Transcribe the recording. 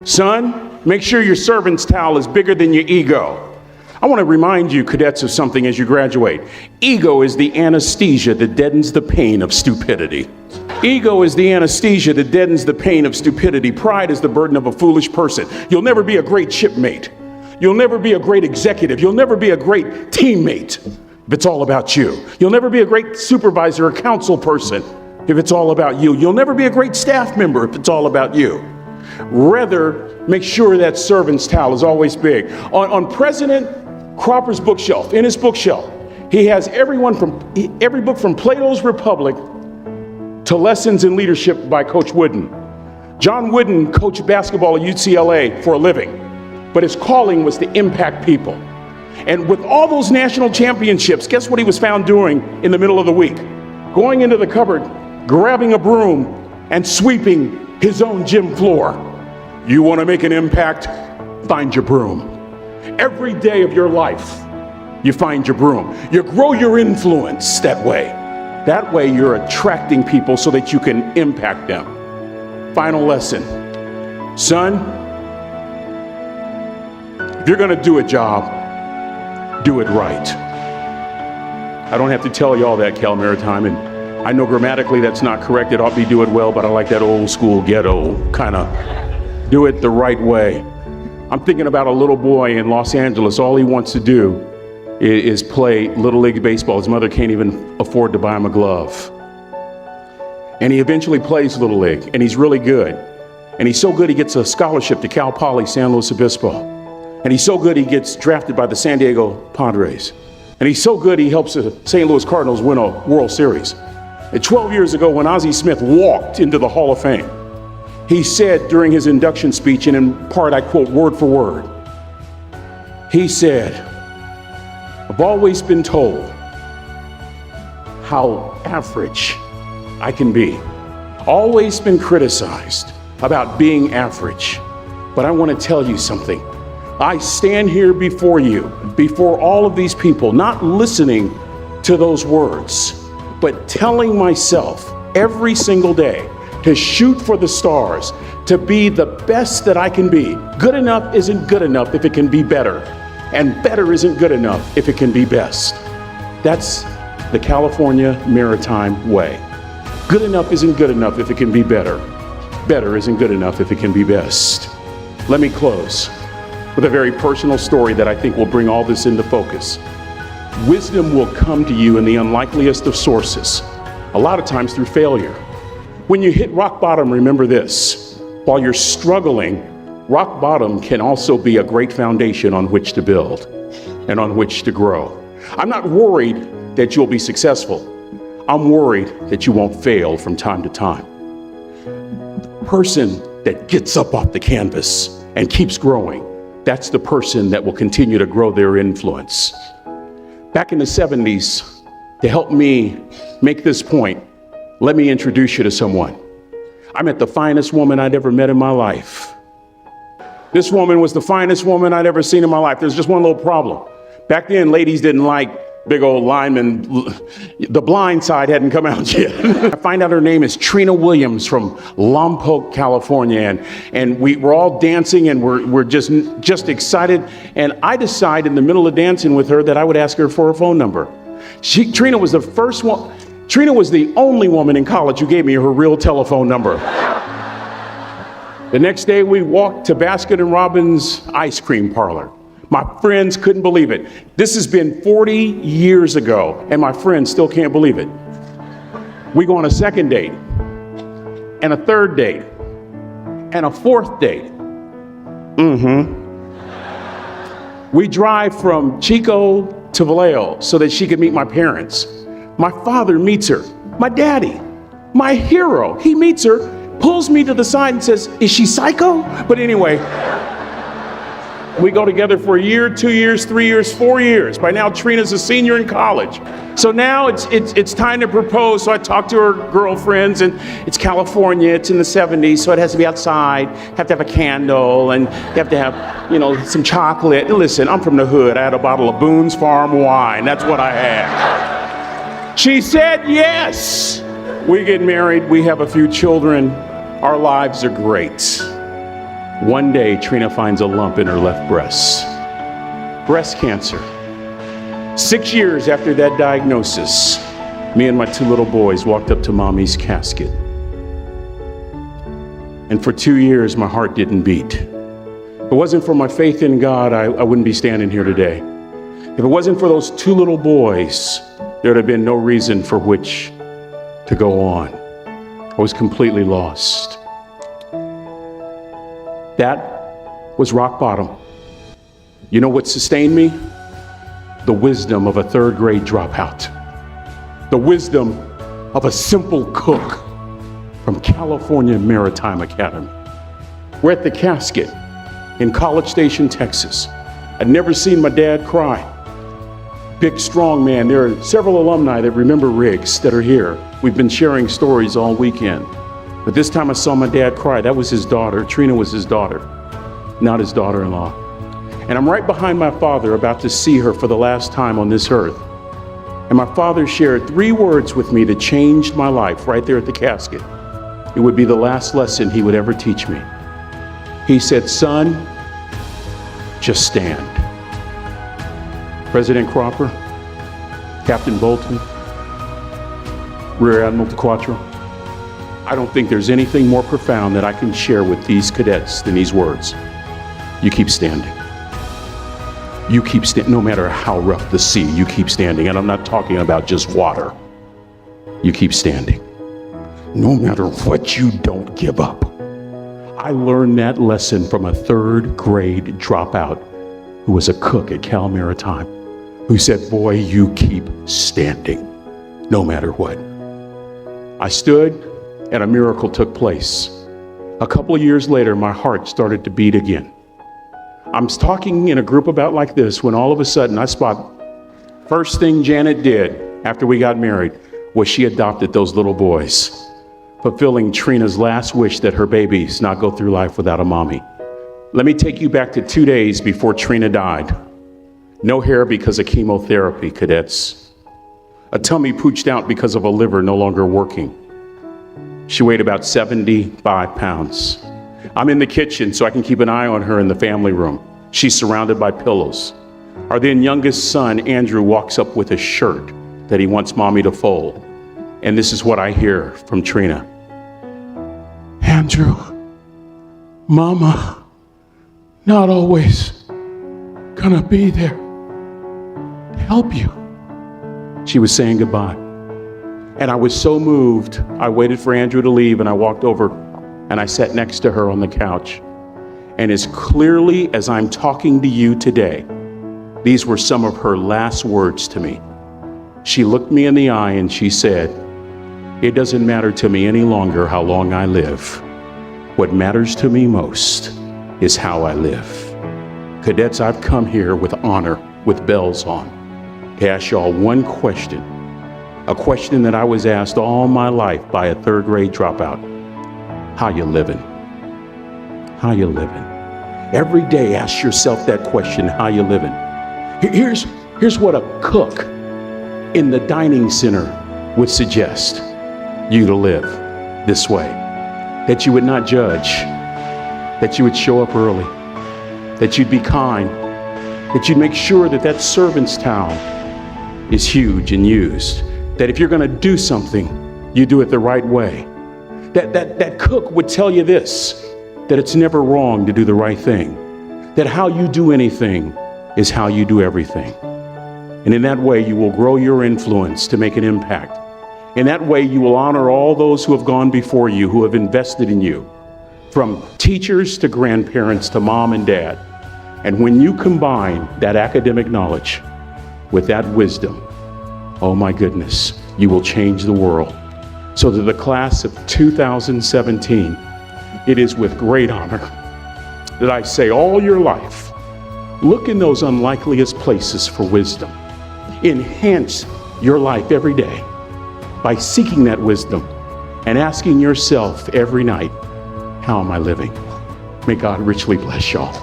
Son, make sure your servant's towel is bigger than your ego. I want to remind you, cadets, of something as you graduate. Ego is the anesthesia that deadens the pain of stupidity. Ego is the anesthesia that deadens the pain of stupidity. Pride is the burden of a foolish person. You'll never be a great shipmate. You'll never be a great executive. You'll never be a great teammate if it's all about you. You'll never be a great supervisor or council person if it's all about you. You'll never be a great staff member if it's all about you. Rather, make sure that servant's towel is always big. On President Cropper's bookshelf, in his bookshelf, he has every book from Plato's Republic to Lessons in Leadership by Coach Wooden. John Wooden coached basketball at UCLA for a living, but his calling was to impact people. And with all those national championships, guess what he was found doing in the middle of the week? Going into the cupboard, grabbing a broom, and sweeping his own gym floor. You want to make an impact? Find your broom. Every day of your life, you find your broom. You grow your influence that way. That way you're attracting people so that you can impact them. Final lesson. Son, if you're going to do a job, do it right. I don't have to tell you all that, Cal Maritime, and I know grammatically that's not correct. It ought to be do it well, but I like that old school ghetto kind of do it the right way. I'm thinking about a little boy in Los Angeles. All he wants to do is play Little League Baseball. His mother can't even afford to buy him a glove. And he eventually plays Little League, and he's really good. And he's so good he gets a scholarship to Cal Poly San Luis Obispo. And he's so good he gets drafted by the San Diego Padres. And he's so good he helps the St. Louis Cardinals win a World Series. And 12 years ago, when Ozzie Smith walked into the Hall of Fame, he said during his induction speech, and in part I quote word for word, he said, "I've always been told how average I can be. Always been criticized about being average. But I want to tell you something. I stand here before you, before all of these people, not listening to those words, but telling myself every single day to shoot for the stars, to be the best that I can be. Good enough isn't good enough if it can be better, and better isn't good enough if it can be best." That's the California Maritime way. Good enough isn't good enough if it can be better. Better isn't good enough if it can be best. Let me close with a very personal story that I think will bring all this into focus. Wisdom will come to you in the unlikeliest of sources, a lot of times through failure. When you hit rock bottom, remember this. While you're struggling, rock bottom can also be a great foundation on which to build and on which to grow. I'm not worried that you'll be successful. I'm worried that you won't fail from time to time. The person that gets up off the canvas and keeps growing, that's the person that will continue to grow their influence. Back in the 70s, to help me make this point, let me introduce you to someone. I met the finest woman I'd ever met in my life. This woman was the finest woman I'd ever seen in my life. There's just one little problem. Back then, ladies didn't like big old linemen. The Blind Side hadn't come out yet. I find out her name is Trina Williams from Lompoc, California. And we were all dancing and we're just excited. And I decide in the middle of dancing with her that I would ask her for her phone number. Trina was the first one. Trina was the only woman in college who gave me her real telephone number. The next day we walked to Baskin & Robbins ice cream parlor. My friends couldn't believe it. This has been 40 years ago, and my friends still can't believe it. We go on a second date, and a third date, and a fourth date. We drive from Chico to Vallejo so that she could meet my parents. My father meets her. My daddy, my hero, he meets her, pulls me to the side and says, "Is she psycho?" But anyway, we go together for a year, 2 years, 3 years, 4 years. By now, Trina's a senior in college. So now it's time to propose. So I talk to her girlfriends, and it's California. It's in the 70s, so it has to be outside. Have to have a candle, and you have to have, some chocolate. And listen, I'm from the hood. I had a bottle of Boone's Farm wine. That's what I had. She said yes. We get married. We have a few children. Our lives are great. One day, Trina finds a lump in her left breast. Breast cancer. 6 years after that diagnosis, me and my 2 little boys walked up to Mommy's casket. And for 2 years, my heart didn't beat. If it wasn't for my faith in God, I wouldn't be standing here today. If it wasn't for those 2 little boys, there would have been no reason for which to go on. I was completely lost. That was rock bottom. You know what sustained me? The wisdom of a 3rd grade dropout. The wisdom of a simple cook from California Maritime Academy. We're at the casket in College Station, Texas. I'd never seen my dad cry. Big, strong man. There are several alumni that remember Riggs that are here. We've been sharing stories all weekend. But this time I saw my dad cry. That was his daughter. Trina was his daughter, not his daughter-in-law. And I'm right behind my father, about to see her for the last time on this earth. And my father shared 3 words with me that changed my life right there at the casket. It would be the last lesson he would ever teach me. He said, "Son, just stand." President Cropper, Captain Bolton, Rear Admiral DeQuatro, I don't think there's anything more profound that I can share with these cadets than these words. You keep standing. You keep standing, no matter how rough the sea, you keep standing. And I'm not talking about just water. You keep standing. No matter what, you don't give up. I learned that lesson from a 3rd grade dropout who was a cook at Cal Maritime, who said, "Boy, you keep standing, no matter what." I stood, and a miracle took place. A couple of years later, my heart started to beat again. I'm talking in a group about like this when all of a sudden I spot, first thing Janet did after we got married was she adopted those little boys, fulfilling Trina's last wish that her babies not go through life without a mommy. Let me take you back to 2 days before Trina died. No hair because of chemotherapy, cadets. A tummy pooched out because of a liver no longer working. She weighed about 75 pounds. I'm in the kitchen so I can keep an eye on her in the family room. She's surrounded by pillows. Our then youngest son, Andrew, walks up with a shirt that he wants Mommy to fold. And this is what I hear from Trina. "Andrew, Mama, not always gonna be there to help you." She was saying goodbye. And I was so moved, I waited for Andrew to leave and I walked over and I sat next to her on the couch. And as clearly as I'm talking to you today, these were some of her last words to me. She looked me in the eye and she said, "It doesn't matter to me any longer how long I live. What matters to me most is how I live." Cadets, I've come here with honor, with bells on, to ask y'all one question. A question that I was asked all my life by a 3rd grade dropout. How you living? How you living? Every day ask yourself that question, how you living? Here's what a cook in the dining center would suggest you to live this way. That you would not judge, that you would show up early, that you'd be kind, that you'd make sure that that servant's towel is huge and used, that if you're gonna do something, you do it the right way. That cook would tell you this, that it's never wrong to do the right thing, that how you do anything is how you do everything. And in that way, you will grow your influence to make an impact. In that way, you will honor all those who have gone before you, who have invested in you, from teachers to grandparents to mom and dad. And when you combine that academic knowledge with that wisdom, oh my goodness, you will change the world. So to the class of 2017, it is with great honor that I say all your life, look in those unlikeliest places for wisdom. Enhance your life every day by seeking that wisdom and asking yourself every night, how am I living? May God richly bless y'all.